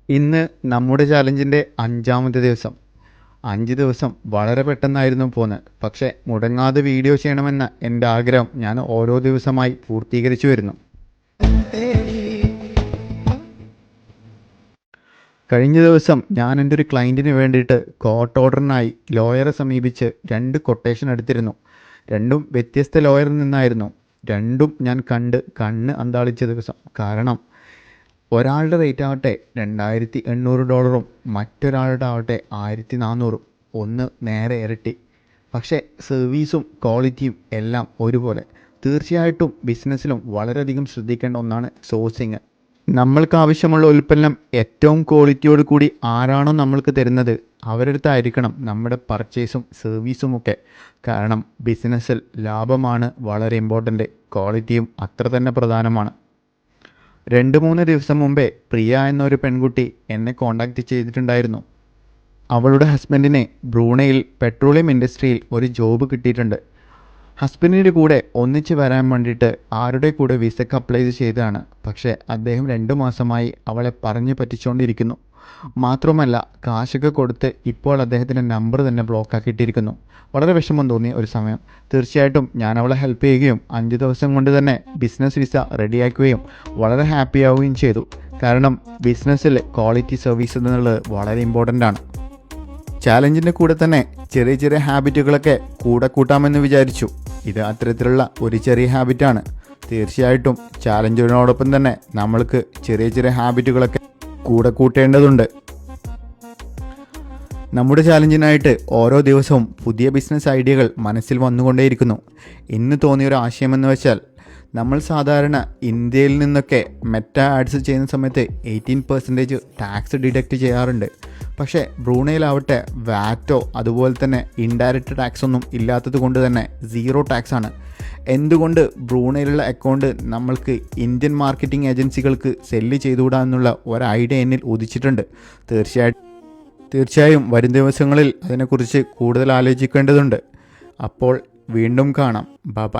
ഇന്ന് നമ്മുടെ ചാലഞ്ചിൻ്റെ 5ാമത്തെ ദിവസം. 5 ദിവസം വളരെ പെട്ടെന്നായിരുന്നു പോന്നത്. പക്ഷേ മുടങ്ങാതെ വീഡിയോ ചെയ്യണമെന്ന എൻ്റെ ആഗ്രഹം ഞാൻ ഓരോ ദിവസമായി പൂർത്തീകരിച്ചു വരുന്നു. കഴിഞ്ഞ ദിവസം ഞാൻ എൻ്റെ ഒരു ക്ലയൻറ്റിന് വേണ്ടിയിട്ട് കോർട്ട് ഓർഡറിനായി ലോയറെ സമീപിച്ച് 2 കൊട്ടേഷൻ എടുത്തിരുന്നു. രണ്ടും വ്യത്യസ്ത ലോയറിൽ നിന്നായിരുന്നു. രണ്ടും ഞാൻ കണ്ണ് അന്താളിച്ച ദിവസം. കാരണം ഒരാളുടെ റേറ്റ് ആവട്ടെ $2800, മറ്റൊരാളുടെ ആവട്ടെ 1400. ഒന്ന് നേരെ ഇരട്ടി. പക്ഷേ സർവീസും ക്വാളിറ്റിയും എല്ലാം ഒരുപോലെ. തീർച്ചയായിട്ടും ബിസിനസ്സിലും വളരെയധികം ശ്രദ്ധിക്കേണ്ട ഒന്നാണ് സോഴ്സിങ്. നമ്മൾക്ക് ആവശ്യമുള്ള ഉൽപ്പന്നം ഏറ്റവും ക്വാളിറ്റിയോട് കൂടി ആരാണോ നമ്മൾക്ക് തരുന്നത് അവരടുത്തായിരിക്കണം നമ്മുടെ പർച്ചേസും സർവീസുമൊക്കെ. കാരണം ബിസിനസ്സിൽ ലാഭമാണ് വളരെ ഇമ്പോർട്ടൻ്റ്, ക്വാളിറ്റിയും അത്ര തന്നെ പ്രധാനമാണ്. 2-3 ദിവസം മുമ്പേ പ്രിയ എന്നൊരു പെൺകുട്ടി എന്നെ കോണ്ടാക്റ്റ് ചെയ്തിട്ടുണ്ടായിരുന്നു. അവളുടെ ഹസ്ബൻഡിനെ ബ്രൂണയിൽ പെട്രോളിയം ഇൻഡസ്ട്രിയിൽ ഒരു ജോബ് കിട്ടിയിട്ടുണ്ട്. ഹസ്ബൻഡിൻ്റെ കൂടെ ഒന്നിച്ച് വരാൻ വേണ്ടിയിട്ട് ആരുടെ കൂടെ വിസക്ക് അപ്ലൈ ചെയ്തതാണ്. പക്ഷേ അദ്ദേഹം 2 മാസമായി അവളെ പറഞ്ഞു പറ്റിച്ചുകൊണ്ടിരിക്കുന്നു. മാത്രമല്ല കാശൊക്കെ കൊടുത്ത് ഇപ്പോൾ അദ്ദേഹത്തിൻ്റെ നമ്പർ തന്നെ ബ്ലോക്ക് ആക്കിയിട്ടിരിക്കുന്നു. വളരെ വിഷമം തോന്നിയ ഒരു സമയം. തീർച്ചയായിട്ടും ഞാൻ അവളെ ഹെൽപ്പ് ചെയ്യുകയും 5 ദിവസം കൊണ്ട് തന്നെ ബിസിനസ് വിസ റെഡിയാക്കുകയും വളരെ ഹാപ്പി ആവുകയും ചെയ്തു. കാരണം ബിസിനസ്സിൽ ക്വാളിറ്റി സർവീസ് എന്നുള്ളത് വളരെ ഇമ്പോർട്ടൻ്റ് ആണ്. ചാലഞ്ചിൻ്റെ കൂടെ തന്നെ ചെറിയ ചെറിയ ഹാബിറ്റുകളൊക്കെ കൂട്ടാമെന്ന് വിചാരിച്ചു. ഇത് അത്തരത്തിലുള്ള ഒരു ചെറിയ ഹാബിറ്റാണ്. തീർച്ചയായിട്ടും ചാലഞ്ചിനോടൊപ്പം തന്നെ നമ്മൾക്ക് ചെറിയ ചെറിയ ഹാബിറ്റുകളൊക്കെ കൂട്ടേണ്ടതുണ്ട്. നമ്മുടെ ചാലഞ്ചിനായിട്ട് ഓരോ ദിവസവും പുതിയ ബിസിനസ് ഐഡിയകൾ മനസ്സിൽ വന്നുകൊണ്ടേയിരിക്കുന്നു. ഇന്ന് തോന്നിയൊരു ആശയമെന്ന് വെച്ചാൽ, നമ്മൾ സാധാരണ ഇന്ത്യയിൽ നിന്നൊക്കെ മെറ്റ ആഡ്സ് ചെയ്യുന്ന സമയത്ത് 18% ടാക്സ് ഡിഡക്റ്റ് ചെയ്യാറുണ്ട്. പക്ഷേ ബ്രൂണയിലാവട്ടെ വാറ്റോ അതുപോലെ തന്നെ ഇൻഡയറക്റ്റ് ടാക്സ് ഒന്നും ഇല്ലാത്തത് കൊണ്ട് തന്നെ 0 ടാക്സ് ആണ്. എന്തുകൊണ്ട് ബ്രൂണയിലുള്ള അക്കൗണ്ട് നമ്മൾക്ക് ഇന്ത്യൻ മാർക്കറ്റിംഗ് ഏജൻസികൾക്ക് സെല്ല് ചെയ്തുകൂടാ എന്നുള്ള ഒരു ഐഡിയ എന്നിൽ ഉദിച്ചിട്ടുണ്ട്. തീർച്ചയായും വരും ദിവസങ്ങളിൽ അതിനെക്കുറിച്ച് കൂടുതൽ ആലോചിക്കേണ്ടതുണ്ട്. അപ്പോൾ വീണ്ടും കാണാം. ബൈ.